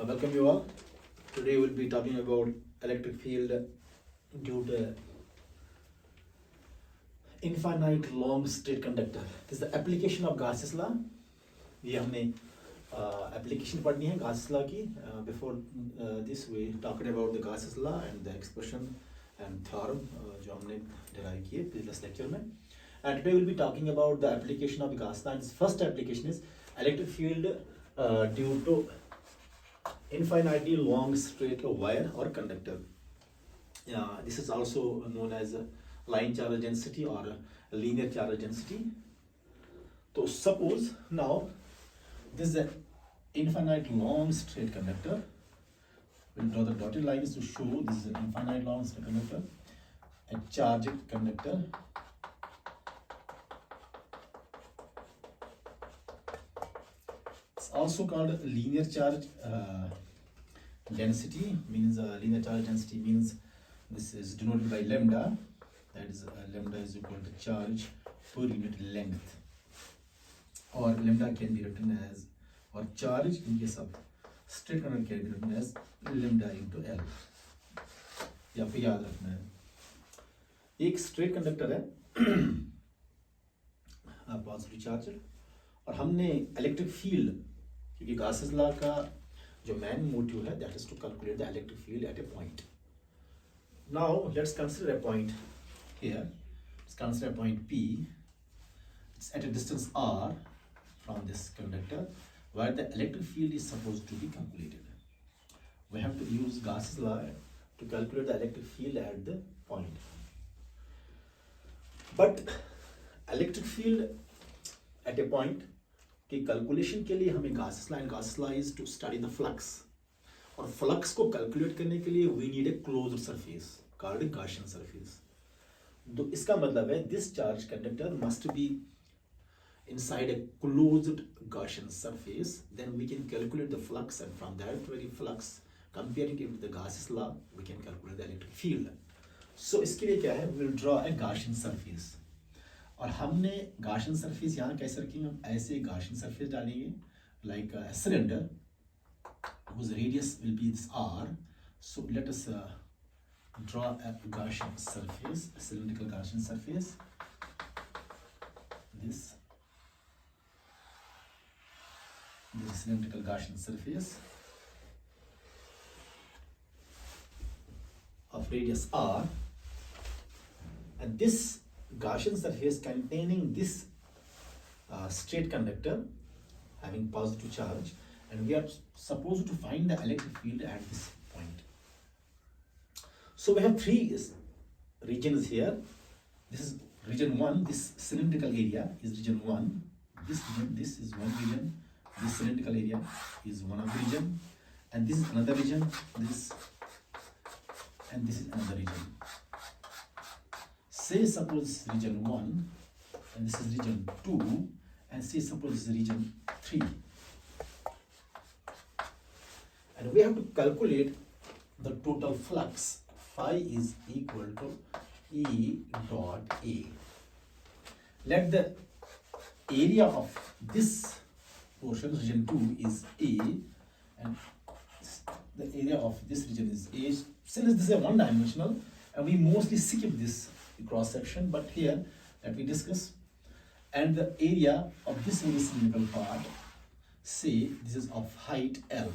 Welcome you all. Today we'll be talking about electric field due to infinite long straight conductor. This is the application of Gaus's law. ये हमने application पढ़नी है Gaus's law की. Before this we talked about the Gaus's law and the expression and theorem जो हमने derive किए previous lecture में. And today we'll be talking about the application of Gaus's law. And its first application is electric field due to infinitely long straight wire or conductor. This is also known as line charge density or linear charge density. So suppose now this is an infinite long straight conductor. We'll draw the dotted lines to show this is an infinite long straight conductor, a charged conductor. It's also called linear charge density. Means linear charge density means this is denoted by lambda. That is lambda is equal to charge per unit length, or lambda can be written as, or charge in case of straight conductor can be written as lambda into L. या फिर याद रखना है एक straight conductor है positive charge, और हमने electric field, क्योंकि गॉस's लॉ का जो मेन मोटिव है that is to calculate the electric field at a point. Now let's consider a point here. Let's consider a point P. It's at a distance r from this conductor where the electric field is supposed to be calculated. We have to use Gauss's law to calculate the electric field at the point. But electric field at a point की calculation के लिए हमें Gauss's law, and Gauss's law is to study the flux. और flux को calculate करने के लिए we need a closed surface called a Gaussian surface. तो इसका मतलब है this charge conductor must be inside a closed Gaussian surface. Then we can calculate the flux, and from that very flux, comparing it with the Gauss's law, we can calculate the electric field. So इसके लिए क्या है, we will draw a Gaussian surface. और हमने Gaussian surface यहाँ कैसे रखेंगे, हम ऐसे Gaussian surface डालेंगे like a cylinder whose radius will be this r. So let us draw a Gaussian surface, a cylindrical Gaussian surface. This is cylindrical Gaussian surface of radius r, and this Gaussian surface containing this straight conductor having positive charge, and we are supposed to find the electric field at this point. So we have three regions here. This is region 1. This cylindrical area is region 1. This is one region. This cylindrical area is one of the region, and this is another region. This and this is another region. Say suppose this is region 1, and this is region 2, and say suppose this is region 3. And we have to calculate the total flux. Phi is equal to E dot A. Let the area of this portion, region 2, is A, and the area of this region is A. Since this is a one-dimensional, and we mostly skip this cross section, but here that we discuss, and the area of this very cylindrical part, say this is of height L.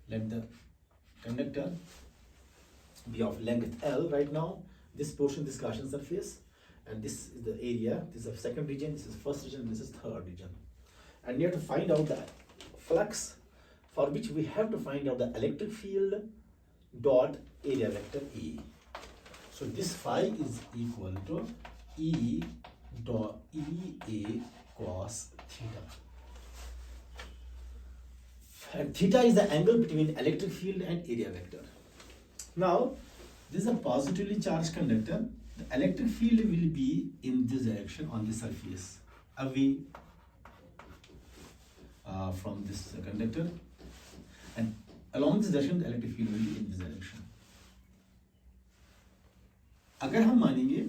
Let the conductor be of length L right now. This portion, this Gaussian surface, and this is the area. This is the second region, this is first region, this is third region. And you have to find out the flux, for which we have to find out the electric field dot area vector A. So this phi is equal to E dot EA cos theta. And theta is the angle between electric field and area vector. Now, this is a positively charged conductor. The electric field will be in this direction on the surface, away from this conductor, and along this direction the electric field will be in this direction. अगर हम मानेंगे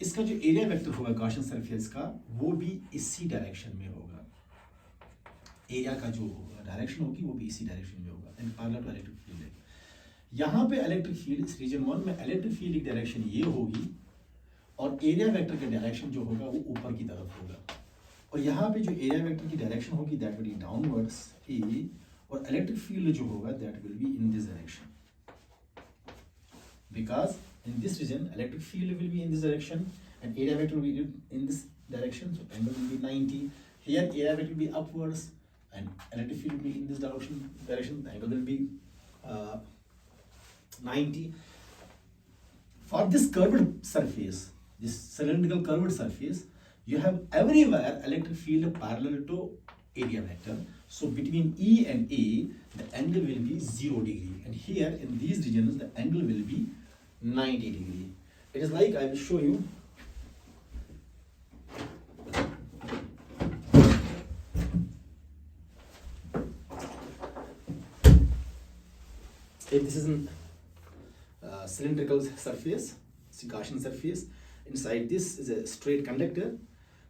इसका जो area vector होगा Gaussian surface का, वो भी इसी डायरेक्शन में होगा. एरिया का जो डायरेक्शन होगी वो भी इसी डायरेक्शन में होगा, and parallel to electric field है। यहाँ पे इलेक्ट्रिक फील्ड इस रीजन 1 में इलेक्ट्रिक फील्ड की डायरेक्शन ये होगी और एरिया वेक्टर का डायरेक्शन जो होगा वो ऊपर की तरफ होगा, और यहाँ पे जो एरिया वेक्टर की डायरेक्शन होगी दैट विल बी डाउनवर्ड्स ए, और इलेक्ट्रिक फील्ड जो होगा that will be in this direction, because in this region electric field will be in this direction and area vector will be in this direction, so angle will be 90. Here area vector will be upwards and electric field will be in this direction, the angle will be 90. For this curved surface, this cylindrical curved surface, you have everywhere electric field parallel to area vector, so between E and A the angle will be 0 degree, and here in these regions the angle will be 90 degree. It is like I will show you. If this is a cylindrical surface, it's a Gaussian surface, inside this is a straight conductor,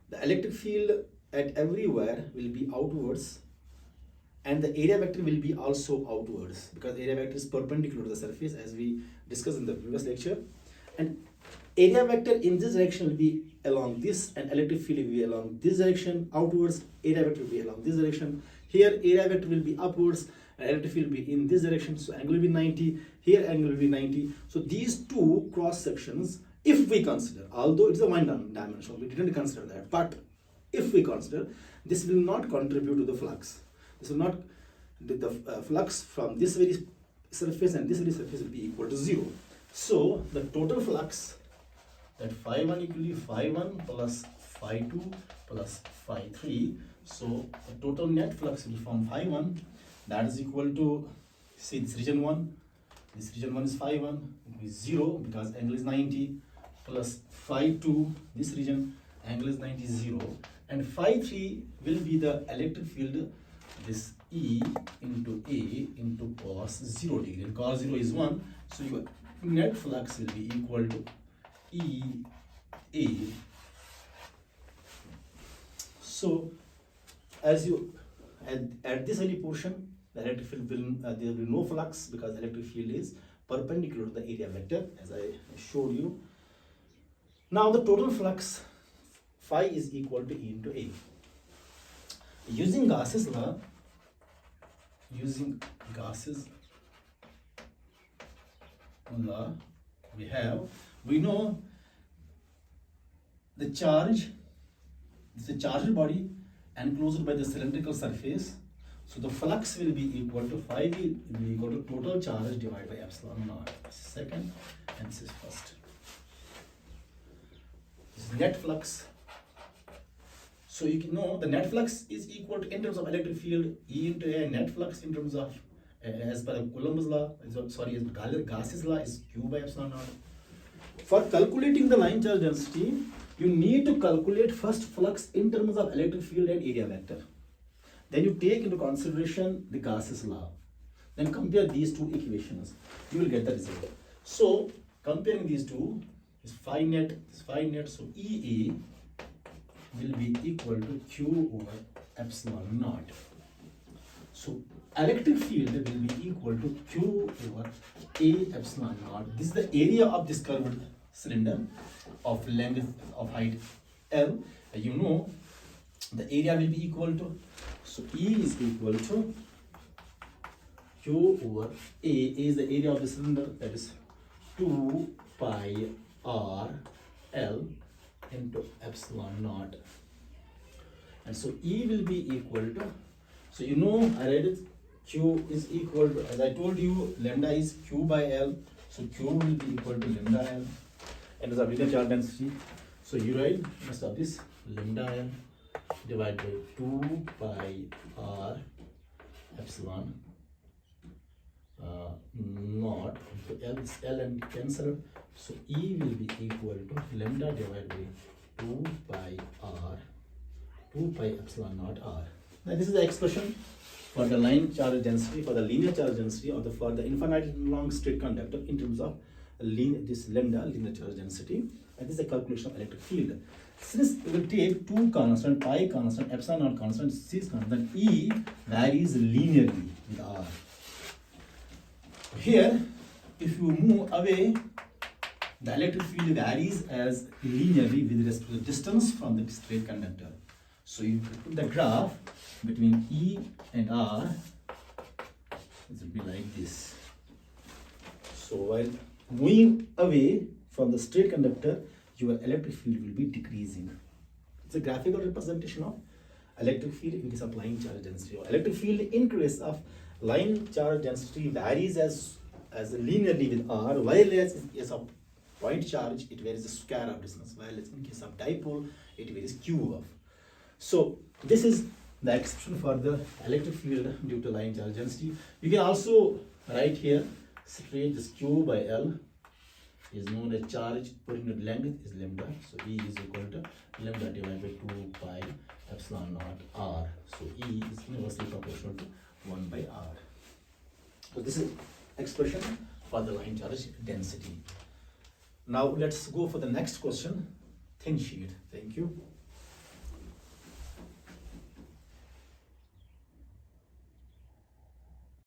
the electric field at everywhere will be outwards and the area vector will be also outwards, because area vector is perpendicular to the surface as we discussed in the previous lecture, and area vector in this direction will be along this and electric field will be along this direction outwards, area vector will be along this direction. Here area vector will be upwards and electric field will be in this direction, so angle will be 90, here angle will be 90. So these two cross sections, if we consider, although it's a one dimensional, we didn't consider that, but if we consider, this will not contribute to the flux. This will not, the flux from this very surface and this very surface will be equal to 0. So the total flux, that phi1 equal to phi1 plus phi2 plus phi3. So the total net flux will from phi1, that is equal to, see this region 1, this region 1 is phi1, it will be 0 because angle is 90, plus phi2, this region angle is 90, 0, and phi3 will be the electric field, this E into A into cos 0 degree, and cos 0 is 1, so your net flux will be equal to E A. So as you at this early portion, the electric field will there will be no flux because electric field is perpendicular to the area vector as I showed you. Now the total flux phi is equal to E into A. Using Gauss's law, we know the charge, it's a charged body enclosed by the cylindrical surface, so the flux will be equal to phi will be equal to total charge divided by epsilon naught. This is second and this is first. This is net flux. So you can know the net flux is equal to, in terms of electric field, E into A, net flux in terms of, as per Coulomb's law, as Gauss's law is Q by epsilon naught. For calculating the line charge density, you need to calculate first flux in terms of electric field and area vector. Then you take into consideration the Gauss's law. Then compare these two equations. You will get the result. So comparing these two is phi net, so EA will be equal to Q over epsilon naught. So electric field will be equal to Q over A epsilon naught. This is the area of this curved cylinder of length of height L. You know the area will be equal to, so E is equal to Q over A is the area of the cylinder, that is 2 pi R L into epsilon naught, and so E will be equal to, so you know I read it, Q is equal to, as I told you, lambda is Q by L, so Q will be equal to lambda L, and as a linear charge density, so you write rest of this lambda L divided by 2 pi R epsilon naught, so L and cancel, so E will be equal to lambda divided by 2 pi R, 2 pi epsilon naught R. Now this is the expression for the line charge density, for the linear charge density, or for the infinitely long straight conductor in terms of this lambda, linear charge density, and this is the calculation of electric field. Since we will take two constant, pi constant, epsilon naught constant, c is constant, E varies linearly with R. Here, if you move away, the electric field varies as linearly with respect to the distance from the straight conductor. So you put the graph between E and R, it will be like this. So while moving away from the straight conductor, your electric field will be decreasing. It's a graphical representation of electric field in case of line charge density. Electric field in case of line charge density varies as linearly with R, while as in case of point charge it varies the square of distance, while in case of dipole it varies cube of. So this is the expression for the electric field due to line charge density. You can also write here straight this Q by L is known as charge per unit length is lambda. So E is equal to lambda divided by 2 pi epsilon naught R. So E is inversely proportional to 1 by R. So this is expression for the line charge density. Now let's go for the next question. Thin sheet. Thank you.